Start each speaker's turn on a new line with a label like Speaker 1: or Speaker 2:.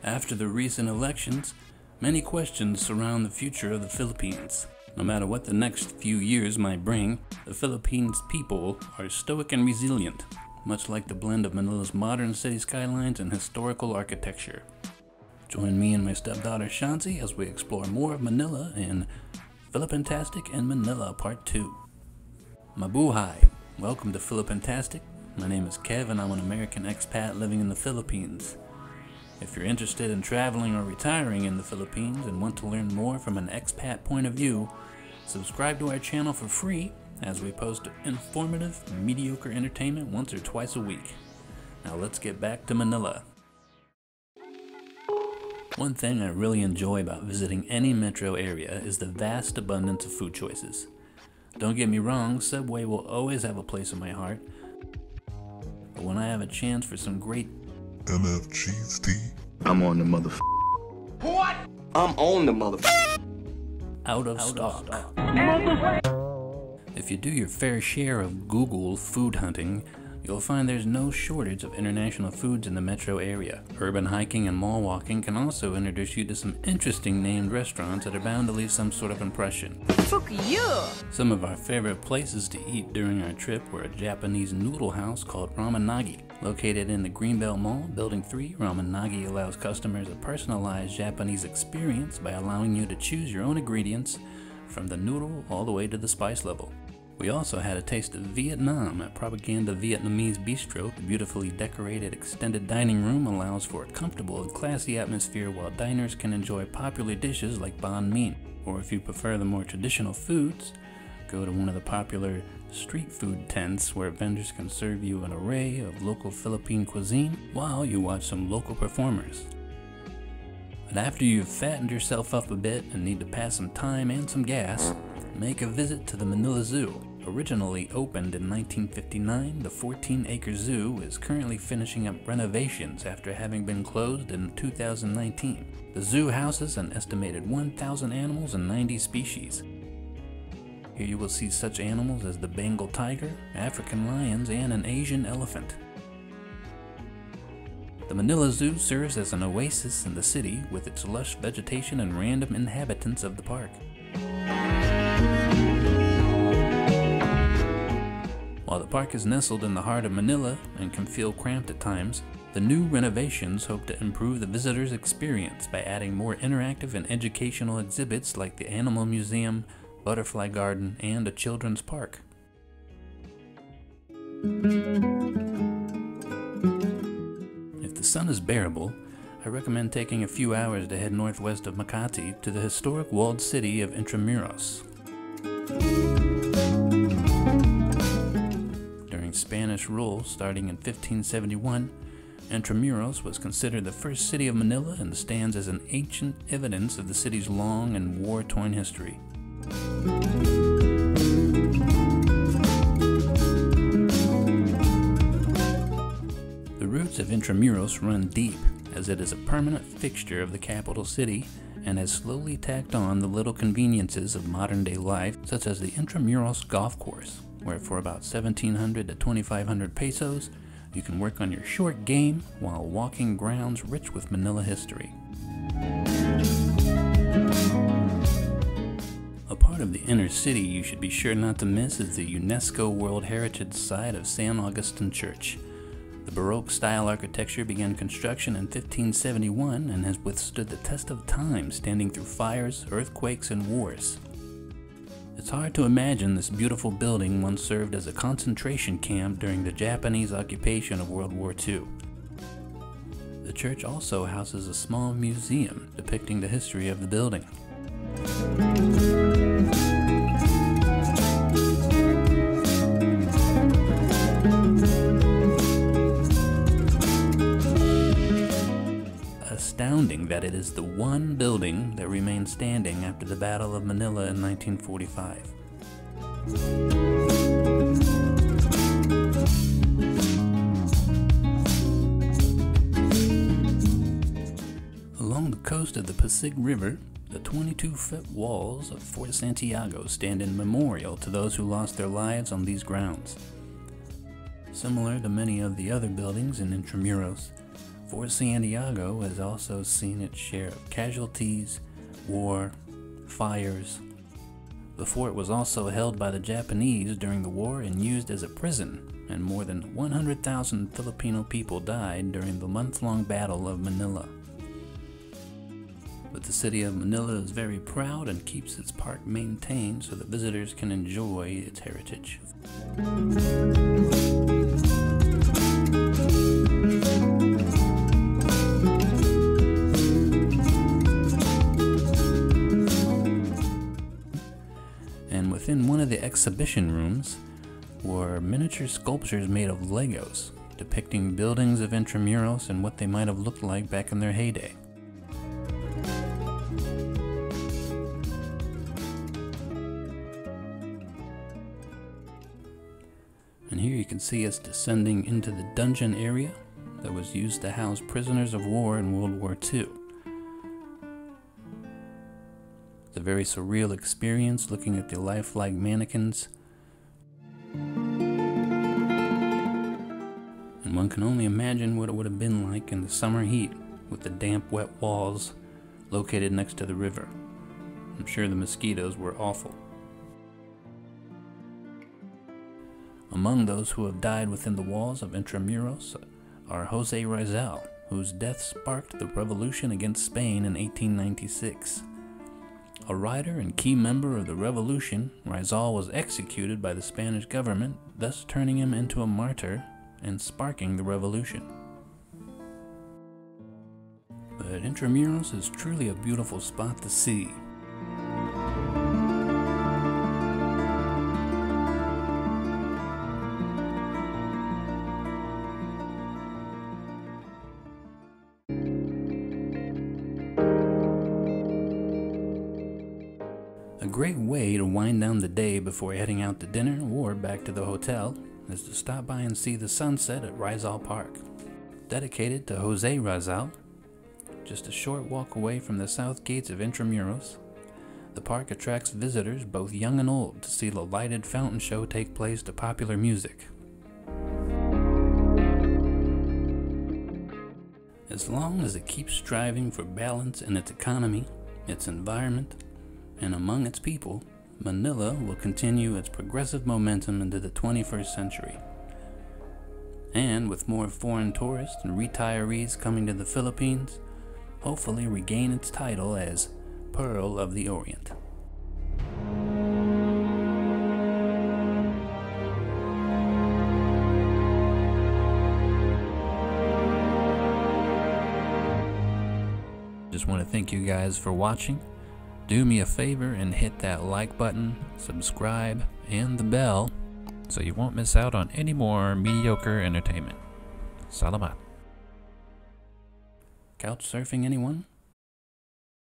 Speaker 1: After the recent elections, many questions surround the future of the Philippines. No matter what the next few years might bring, the Philippines people are stoic and resilient, much like the blend of Manila's modern city skylines and historical architecture. Join me and my stepdaughter Sheansy as we explore more of Manila in Philippintastic and Manila Part 2. Mabuhay! Welcome to Philippintastic. My name is Kev and I'm an American expat living in the Philippines. If you're interested in traveling or retiring in the Philippines and want to learn more from an expat point of view, subscribe to our channel for free as we post informative, mediocre entertainment once or twice a week. Now let's get back to Manila. One thing I really enjoy about visiting any metro area is the vast abundance of food choices. Don't get me wrong, Subway will always have a place in my heart, but when I have a chance for some great
Speaker 2: MF cheese tea,
Speaker 3: I'm on the
Speaker 4: What? I'm on the
Speaker 1: out of stock. If you do your fair share of Google food hunting, you'll find there's no shortage of international foods in the metro area. Urban hiking and mall walking can also introduce you to some interesting named restaurants that are bound to leave some sort of impression.
Speaker 5: Fuck you!
Speaker 1: Some of our favorite places to eat during our trip were a Japanese noodle house called Ramen-nagi. Located in the Greenbelt Mall, Building 3, Ramen-nagi allows customers a personalized Japanese experience by allowing you to choose your own ingredients from the noodle all the way to the spice level. We also had a taste of Vietnam at Propaganda Vietnamese Bistro. The beautifully decorated extended dining room allows for a comfortable and classy atmosphere while diners can enjoy popular dishes like banh mi. Or if you prefer the more traditional foods, go to one of the popular street food tents where vendors can serve you an array of local Philippine cuisine while you watch some local performers. But after you've fattened yourself up a bit and need to pass some time and some gas, make a visit to the Manila Zoo. Originally opened in 1959, the 14-acre zoo is currently finishing up renovations after having been closed in 2019. The zoo houses an estimated 1,000 animals and 90 species. Here you will see such animals as the Bengal tiger, African lions, and an Asian elephant. The Manila Zoo serves as an oasis in the city with its lush vegetation and random inhabitants of the park. While the park is nestled in the heart of Manila and can feel cramped at times, the new renovations hope to improve the visitor's experience by adding more interactive and educational exhibits like the Animal Museum, Butterfly Garden, and a children's park. If the sun is bearable, I recommend taking a few hours to head northwest of Makati to the historic walled city of Intramuros. During Spanish rule starting in 1571, Intramuros was considered the first city of Manila and stands as an ancient evidence of the city's long and war-torn history. The roots of Intramuros run deep, as it is a permanent fixture of the capital city and has slowly tacked on the little conveniences of modern-day life, such as the Intramuros golf course, where for about 1,700 to 2,500 pesos, you can work on your short game while walking grounds rich with Manila history. A part of the inner city you should be sure not to miss is the UNESCO World Heritage Site of San Agustin Church. The Baroque-style architecture began construction in 1571 and has withstood the test of time, standing through fires, earthquakes, and wars. It's hard to imagine this beautiful building once served as a concentration camp during the Japanese occupation of World War II. The church also houses a small museum depicting the history of the building. Astounding that it is the one building that remained standing after the Battle of Manila in 1945. Along the coast of the Pasig River, the 22-foot walls of Fort Santiago stand in memorial to those who lost their lives on these grounds. Similar to many of the other buildings in Intramuros, Fort Santiago has also seen its share of casualties, war, fires. The fort was also held by the Japanese during the war and used as a prison, and more than 100,000 Filipino people died during the month-long Battle of Manila. But the city of Manila is very proud and keeps its park maintained so that visitors can enjoy its heritage. And within one of the exhibition rooms were miniature sculptures made of Legos, depicting buildings of Intramuros and what they might have looked like back in their heyday. And here you can see us descending into the dungeon area that was used to house prisoners of war in World War II. It's a very surreal experience looking at the lifelike mannequins. And one can only imagine what it would have been like in the summer heat with the damp, wet walls located next to the river. I'm sure the mosquitoes were awful. Among those who have died within the walls of Intramuros are Jose Rizal, whose death sparked the revolution against Spain in 1896. A writer and key member of the revolution, Rizal was executed by the Spanish government, thus turning him into a martyr and sparking the revolution. But Intramuros is truly a beautiful spot to see. A great way to wind down the day before heading out to dinner or back to the hotel is to stop by and see the sunset at Rizal Park. Dedicated to Jose Rizal, just a short walk away from the south gates of Intramuros, the park attracts visitors both young and old to see the lighted fountain show take place to popular music. As long as it keeps striving for balance in its economy, its environment, and among its people, Manila will continue its progressive momentum into the 21st century. And with more foreign tourists and retirees coming to the Philippines, hopefully regain its title as Pearl of the Orient. Just want to thank you guys for watching. Do me a favor and hit that like button, subscribe, and the bell so you won't miss out on any more mediocre entertainment. Salamat. Couch surfing, anyone?